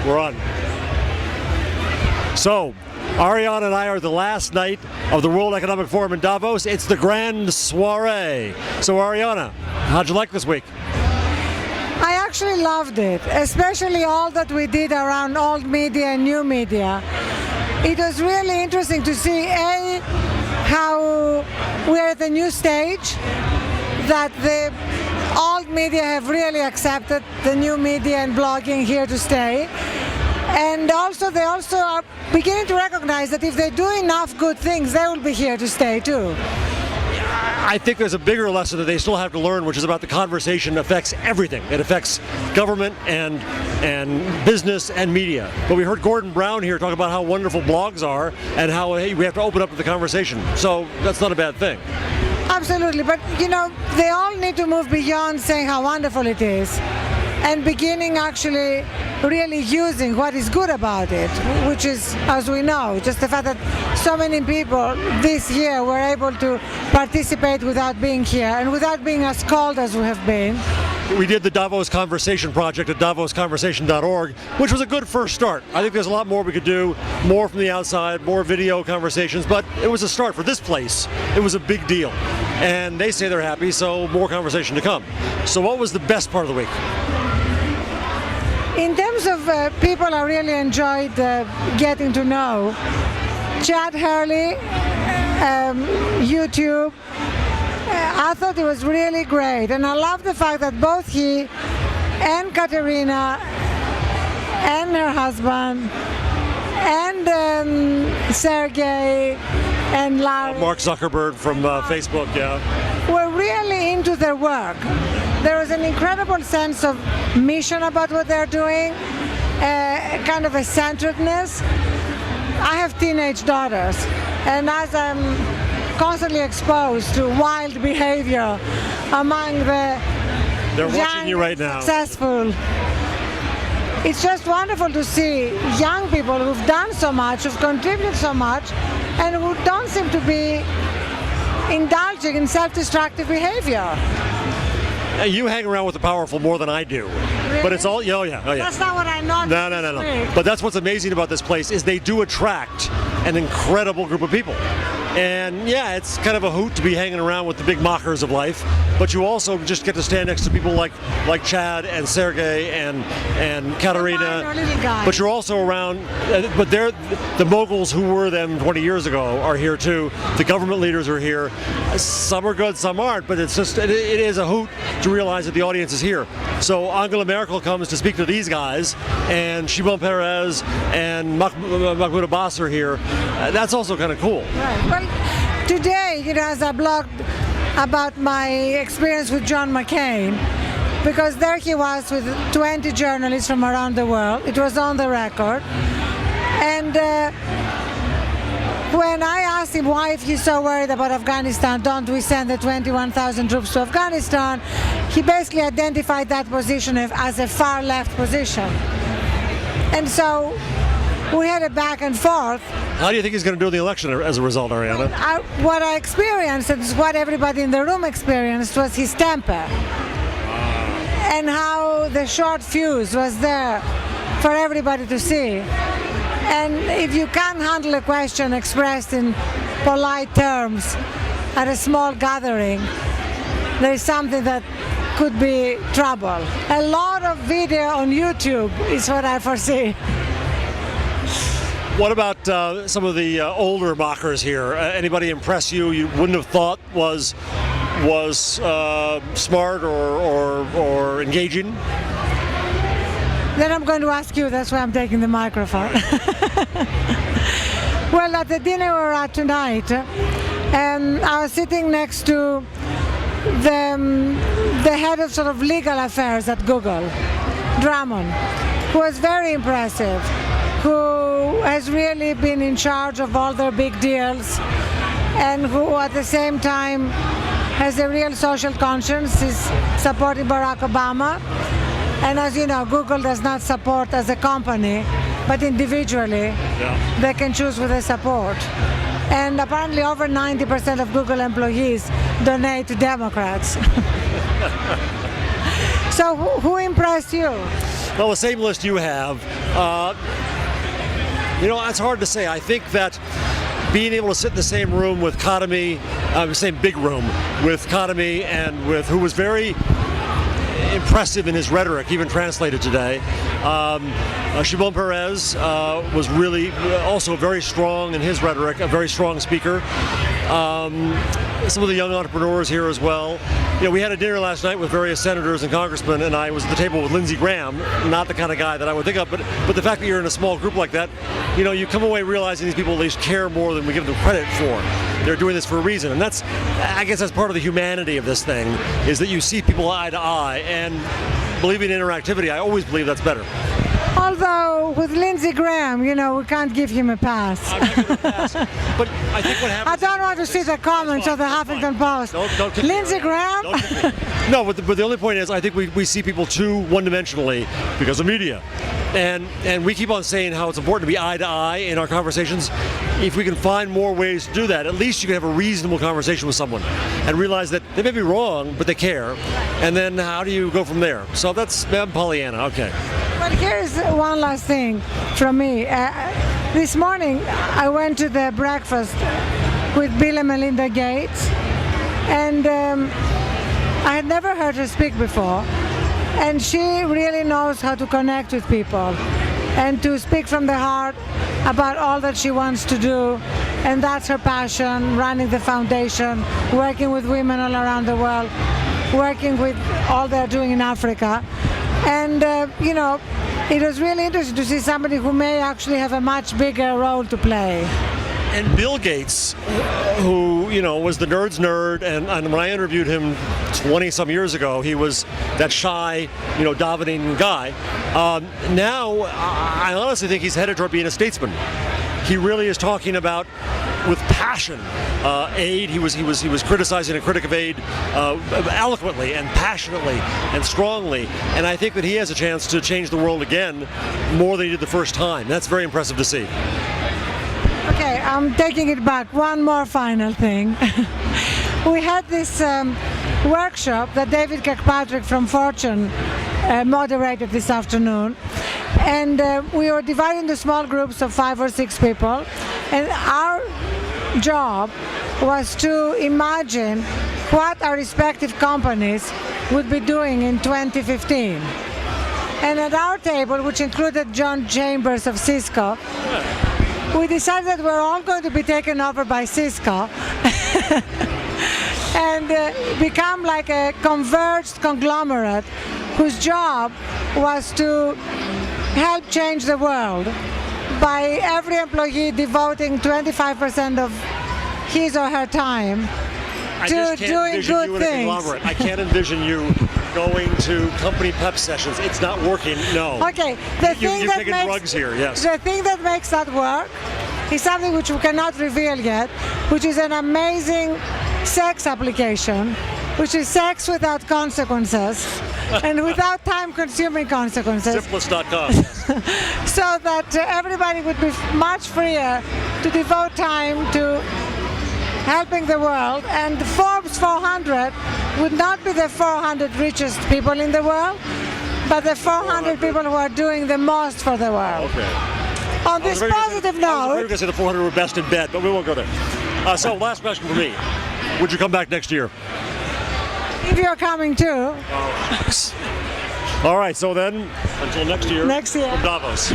We're on. So, Arianna and I are the last night of the World Economic Forum in Davos. It's the grand soiree. So, Arianna, how'd you like this week? I actually loved it, especially all that we did around old media and new media. It was really interesting to see, A, how we're at a new stage, that the old media have really accepted the new media and blogging here to stay. And also, they also are beginning to recognize that if they do enough good things, they will be here to stay too. I think there's a bigger lesson that they still have to learn, which is about the conversation affects everything. It affects government and business and media. But we heard Gordon Brown here talk about how wonderful blogs are and how we have to open up to the conversation. So that's not a bad thing. Absolutely, but they all need to move beyond saying how wonderful it is and beginning actually really using what is good about it, which is, as we know, just the fact that so many people this year were able to participate without being here and without being as cold as we have been. We did the Davos Conversation Project at davosconversation.org, which was a good first start. I think there's a lot more we could do, more from the outside, more video conversations, but it was a start for this place. It was a big deal. And they say they're happy, so more conversation to come. So what was the best part of the week? In terms of people I really enjoyed getting to know, Chad Hurley, YouTube, I thought it was really great, and I love the fact that both he and Katerina and her husband and Sergey and Larry, Mark Zuckerberg from Facebook, yeah, were really into their work. There was an incredible sense of mission about what they're doing, kind of a centeredness. I have teenage daughters, and as I'm constantly exposed to wild behavior among the they're watching young, you right now. Successful. It's just wonderful to see young people who've done so much, who've contributed so much, and who don't seem to be indulging in self-destructive behavior. You hang around with the powerful more than I do. Really? But it's all, oh yeah. That's not what I know. No. But that's what's amazing about this place is they do attract an incredible group of people. And yeah, it's kind of a hoot to be hanging around with the big mockers of life, but you also just get to stand next to people like Chad and Sergey and Katerina. But you're also around, but they're the moguls who were them 20 years ago are here too. The government leaders are here. Some are good, some aren't, but it is a hoot to realize that the audience is here. So Angela Merkel comes to speak to these guys, and Shimon Peres and Mahmoud Abbas are here. That's also kind of cool. Right. Well, today, as I blogged about my experience with John McCain, because there he was with 20 journalists from around the world. It was on the record. And when I asked him why, if he's so worried about Afghanistan, don't we send the 21,000 troops to Afghanistan, he basically identified that position as a far left position. And so we had a back and forth. How do you think he's going to do in the election as a result, Arianna? What I experienced, and what everybody in the room experienced, was his temper. And how the short fuse was there for everybody to see. And if you can't handle a question expressed in polite terms at a small gathering, there is something that could be trouble. A lot of video on YouTube is what I foresee. What about some of the older mockers here? Anybody impress you wouldn't have thought was smart or engaging? Then I'm going to ask you, that's why I'm taking the microphone. Well, at the dinner we were at tonight, I was sitting next to the head of sort of legal affairs at Google, Drummond, who was very impressive, who has really been in charge of all their big deals, and who at the same time has a real social conscience, is supporting Barack Obama. And as you know, Google does not support as a company, but individually, they can choose who they support. And apparently over 90% of Google employees donate to Democrats. So who impressed you? Well, the same list you have. It's hard to say. I think that being able to sit in the same room with Khatami, the same big room with Khatami, and with who was very impressive in his rhetoric, even translated today. Shimon Peres was really also very strong in his rhetoric, a very strong speaker. Some of the young entrepreneurs here as well. We had a dinner last night with various senators and congressmen, and I was at the table with Lindsey Graham, not the kind of guy that I would think of, but the fact that you're in a small group like that, you come away realizing these people at least care more than we give them credit for. They're doing this for a reason, and I guess that's part of the humanity of this thing, is that you see people eye to eye, and believing in interactivity, I always believe that's better. Although with Lindsey Graham, we can't give him a pass. I'm not giving a pass, but I think what happens. I don't want to see the comments of the Huffington Post. Don't Lindsey Graham? No, but the only point is, I think we see people too one-dimensionally because of media. And we keep on saying how it's important to be eye to eye in our conversations. If we can find more ways to do that, at least you can have a reasonable conversation with someone and realize that they may be wrong, but they care. And then how do you go from there? So I'm Pollyanna, okay. But here's one last thing from me. This morning, I went to the breakfast with Bill and Melinda Gates, and I had never heard her speak before. And she really knows how to connect with people and to speak from the heart about all that she wants to do. And that's her passion, running the foundation, working with women all around the world, working with all they're doing in Africa. And, it was really interesting to see somebody who may actually have a much bigger role to play. And Bill Gates, who, was the nerd's nerd, and when I interviewed him 20-some years ago, he was that shy, davening guy. Now, I honestly think he's headed toward being a statesman. He really is talking about, with passion, aid. He was criticizing a critic of aid eloquently and passionately and strongly. And I think that he has a chance to change the world again more than he did the first time. That's very impressive to see. Okay, I'm taking it back. One more final thing. We had this workshop that David Kirkpatrick from Fortune moderated this afternoon, and we were divided into small groups of 5 or 6 people, and our job was to imagine what our respective companies would be doing in 2015. And at our table, which included John Chambers of Cisco, we decided that we're all going to be taken over by Cisco and become like a converged conglomerate whose job was to help change the world by every employee devoting 25% of his or her time to doing good things. I can't envision you going to company pep sessions. It's not working. No. Okay. You've taken drugs here. Yes. The thing that makes that work is something which we cannot reveal yet, which is an amazing sex application, which is sex without consequences and without time-consuming consequences. Zippless.com. So that everybody would be much freer to devote time to helping the world, and Forbes 400 would not be the 400 richest people in the world, but the 400 people who are doing the most for the world. Okay. On this positive note, I was going to say the 400 were best in bed, but we won't go there. So last question for me. Would you come back next year? if you're coming too. All right, so then, until next year. Next year. From Davos.